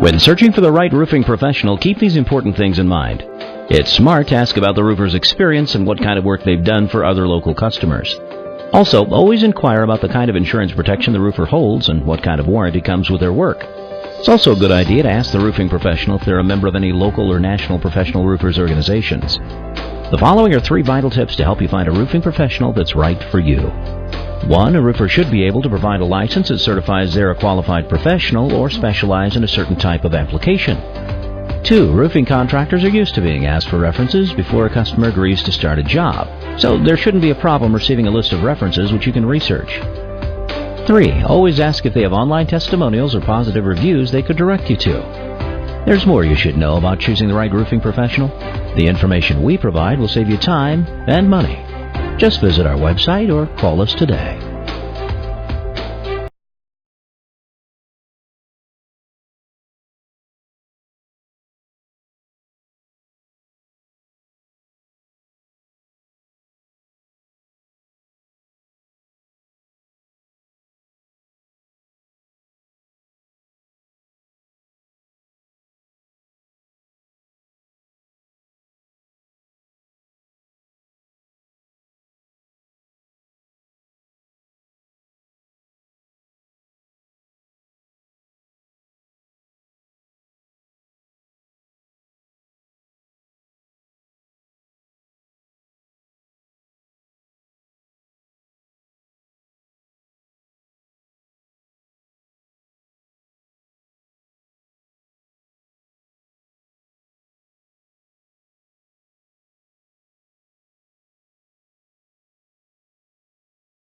When searching for the right roofing professional, keep these important things in mind. It's smart to ask about the roofer's experience and what kind of work they've done for other local customers. Also, always inquire about the kind of insurance protection the roofer holds and what kind of warranty comes with their work. It's also a good idea to ask the roofing professional if they're a member of any local or national professional roofers organizations. The following are 3 vital tips to help you find a roofing professional that's right for you. 1. A roofer should be able to provide a license that certifies they're a qualified professional or specialize in a certain type of application. 2. Roofing contractors are used to being asked for references before a customer agrees to start a job, so there shouldn't be a problem receiving a list of references which you can research. 3. Always ask if they have online testimonials or positive reviews they could direct you to. There's more you should know about choosing the right roofing professional. The information we provide will save you time and money. Just visit our website or call us today.